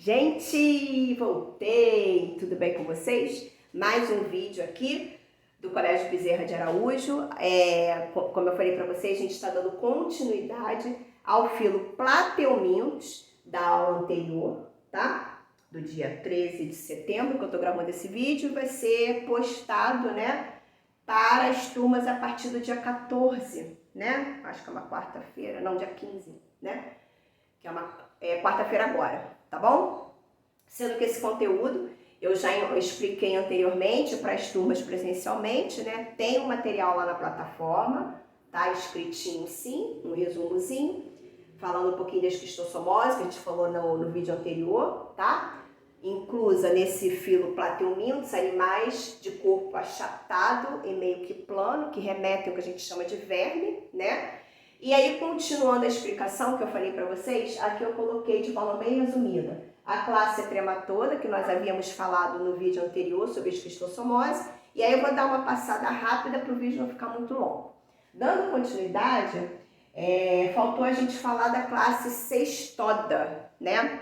Gente, voltei! Tudo bem com vocês? Mais um vídeo aqui do Colégio Bezerra de Araújo. Como eu falei para vocês, a gente está dando continuidade ao filo Plateumintos da aula anterior, tá? Do dia 13 de setembro, que eu tô gravando esse vídeo, vai ser postado, né, para as turmas a partir do dia 14, né? Acho que é uma quarta-feira, não, dia 15, né? Que é uma quarta-feira agora, tá bom? Sendo que esse conteúdo eu já expliquei anteriormente para as turmas presencialmente, né? Tem um material lá na plataforma, tá escritinho sim, um resumozinho, falando um pouquinho da esquistossomose, que a gente falou no vídeo anterior, tá? Inclusa nesse filo Plateumintos, animais de corpo achatado e meio que plano, que remetem ao que a gente chama de verme, né? E aí, continuando a explicação que eu falei para vocês, aqui eu coloquei de forma bem resumida a classe trematoda, que nós havíamos falado no vídeo anterior sobre esquistossomose, e aí eu vou dar uma passada rápida para o vídeo não ficar muito longo. Dando continuidade, faltou a gente falar da classe cestoda, né?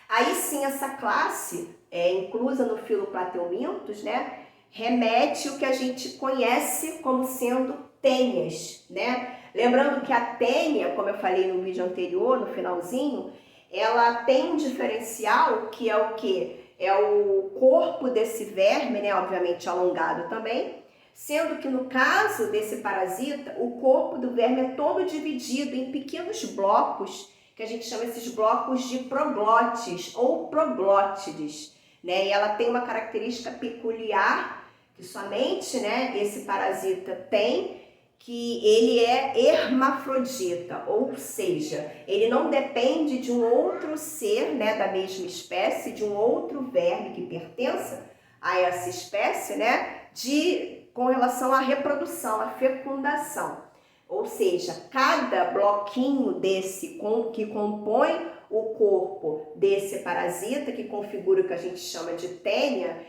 Aí sim, essa classe, inclusa no filo Plateumintos, né, remete o que a gente conhece como sendo tênias, né? Lembrando que a tênia, como eu falei no vídeo anterior, no finalzinho, ela tem um diferencial que é o quê? É o corpo desse verme, né, obviamente alongado também, sendo que no caso desse parasita, o corpo do verme é todo dividido em pequenos blocos, que a gente chama esses blocos de proglotes ou proglótides, né? E ela tem uma característica peculiar que somente, né, esse parasita tem, que ele é hermafrodita, ou seja, ele não depende de um outro ser, né, da mesma espécie, de um outro verme que pertença a essa espécie, né, com relação à reprodução, à fecundação. Ou seja, cada bloquinho desse que compõe o corpo desse parasita, que configura o que a gente chama de tênia,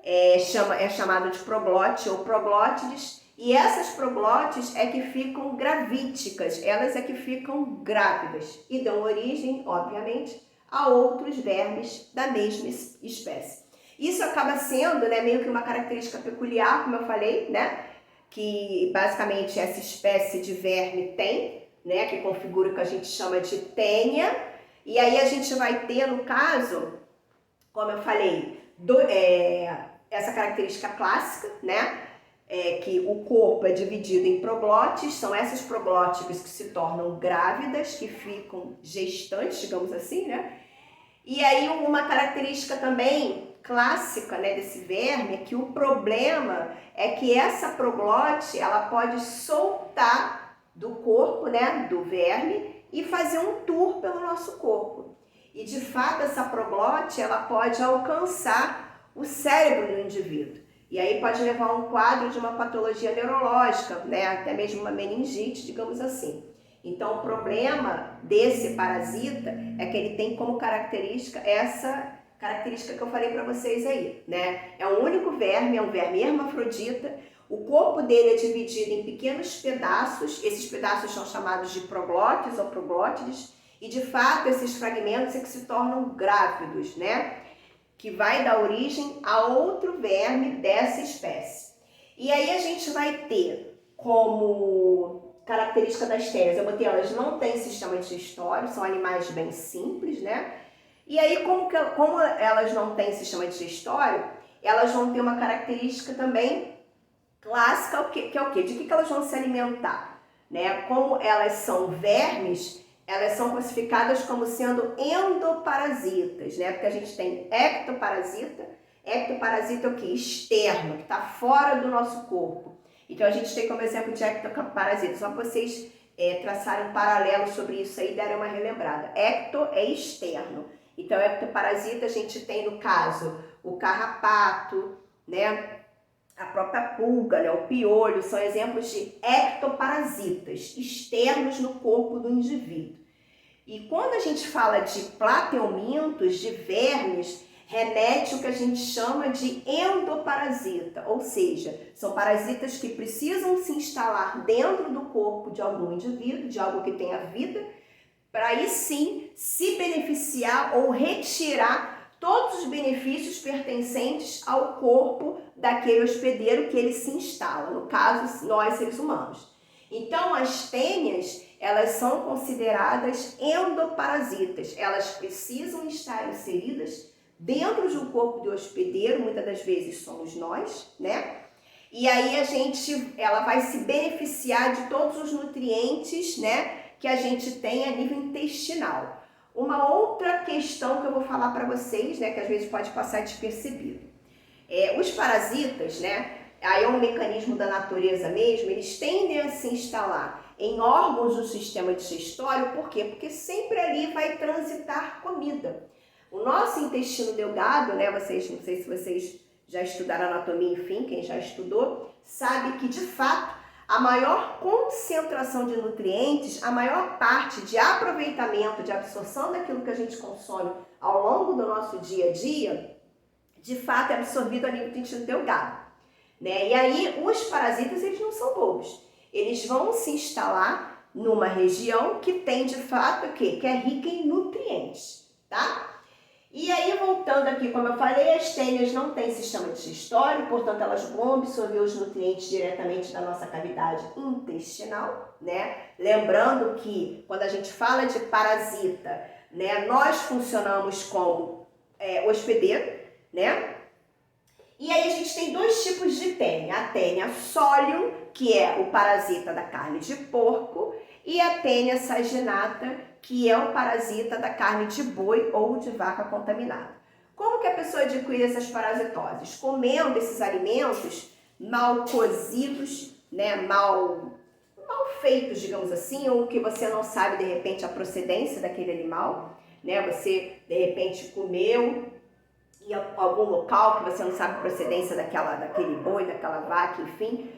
é chamado de proglote ou proglótides, e essas proglotes é que ficam gravíticas, elas é que ficam grávidas e dão origem, obviamente, a outros vermes da mesma espécie. Isso acaba sendo, né, meio que uma característica peculiar, como eu falei, né, que basicamente essa espécie de verme tem, né, que configura o que a gente chama de tênia, e aí a gente vai ter, no caso, como eu falei, essa característica clássica, né, que o corpo é dividido em proglotes, são essas proglóticas que se tornam grávidas, que ficam gestantes, digamos assim, né? E aí uma característica também clássica, né, desse verme é que o problema é que essa proglote, ela pode soltar do corpo, né, do verme e fazer um tour pelo nosso corpo. E de fato essa proglote, ela pode alcançar o cérebro do indivíduo. E aí pode levar a um quadro de uma patologia neurológica, né? Até mesmo uma meningite, digamos assim. Então, o problema desse parasita é que ele tem como característica essa característica que eu falei para vocês aí, né? É um único verme, é um verme hermafrodita. O corpo dele é dividido em pequenos pedaços. Esses pedaços são chamados de proglotes ou proglótides. E, de fato, esses fragmentos é que se tornam grávidos, né? Que vai dar origem a outro verme dessa espécie. E aí a gente vai ter como característica das tênias, eu botei elas não têm sistema digestório, são animais bem simples, né? E aí como elas não têm sistema digestório, elas vão ter uma característica também clássica, que é o quê? De que elas vão se alimentar, né? Como elas são vermes, elas são classificadas como sendo endoparasitas, né? Porque a gente tem ectoparasita é o quê? Externo, que está fora do nosso corpo. Então a gente tem como exemplo de ectoparasita, só para vocês traçarem um paralelo sobre isso aí e darem uma relembrada. Ecto é externo. Então ectoparasita a gente tem no caso o carrapato, né? A própria pulga, né, o piolho, são exemplos de ectoparasitas externos no corpo do indivíduo. E quando a gente fala de plateumintos, de vermes, remete ao que a gente chama de endoparasita, ou seja, são parasitas que precisam se instalar dentro do corpo de algum indivíduo, de algo que tenha vida, para aí sim se beneficiar ou retirar todos os benefícios pertencentes ao corpo daquele hospedeiro que ele se instala, no caso, nós seres humanos. Então, as tênias, elas são consideradas endoparasitas, elas precisam estar inseridas dentro de um corpo de hospedeiro, muitas das vezes somos nós, né? E aí ela vai se beneficiar de todos os nutrientes, né, que a gente tem a nível intestinal. Uma outra questão que eu vou falar para vocês, né, que às vezes pode passar despercebido. Os parasitas, né, aí é um mecanismo da natureza mesmo, eles tendem a se instalar em órgãos do sistema digestório, por quê? Porque sempre ali vai transitar comida. O nosso intestino delgado, né, não sei se vocês já estudaram anatomia, enfim, quem já estudou, sabe que de fato a maior concentração de nutrientes, a maior parte de aproveitamento, de absorção daquilo que a gente consome ao longo do nosso dia a dia, de fato é absorvido a nível do intestino delgado, né? E aí os parasitas, eles não são bobos, eles vão se instalar numa região que tem de fato o quê? Que é rica em nutrientes, tá? E aí, voltando aqui, como eu falei, as tênias não têm sistema digestório, portanto, elas vão absorver os nutrientes diretamente da nossa cavidade intestinal, né? Lembrando que, quando a gente fala de parasita, né, nós funcionamos como hospedeiro, né? E aí a gente tem dois tipos de tênia. A tênia solium, que é o parasita da carne de porco, e a tênia saginata, que é o parasita da carne de boi ou de vaca contaminada. Como que a pessoa adquire essas parasitoses? Comendo esses alimentos mal cozidos, né, mal feitos, digamos assim, ou que você não sabe, de repente, a procedência daquele animal, né? Você, de repente, comeu em algum local que você não sabe a procedência daquele boi, daquela vaca, enfim.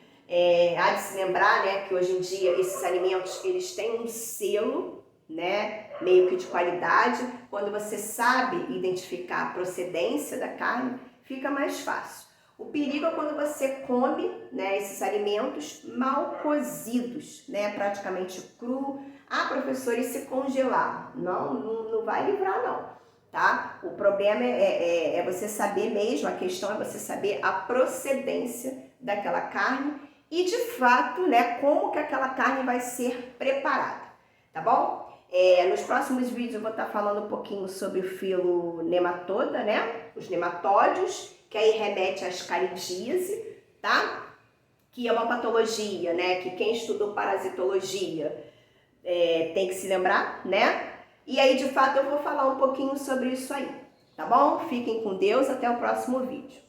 Há de se lembrar, né, que hoje em dia esses alimentos, eles têm um selo, né, meio que de qualidade. Quando você sabe identificar a procedência da carne, fica mais fácil. O perigo é quando você come, né, esses alimentos mal cozidos, né, praticamente cru. Ah, professor, e se congelar? Não vai livrar não, tá? O problema é você saber mesmo, a questão é você saber a procedência daquela carne e de fato, né, como que aquela carne vai ser preparada, tá bom? Nos próximos vídeos eu vou estar falando um pouquinho sobre o filo nematoda, né? Os nematódios, que aí remete à ascaridíase, tá? Que é uma patologia, né? Que quem estudou parasitologia tem que se lembrar, né? E aí, de fato, eu vou falar um pouquinho sobre isso aí, tá bom? Fiquem com Deus, até o próximo vídeo.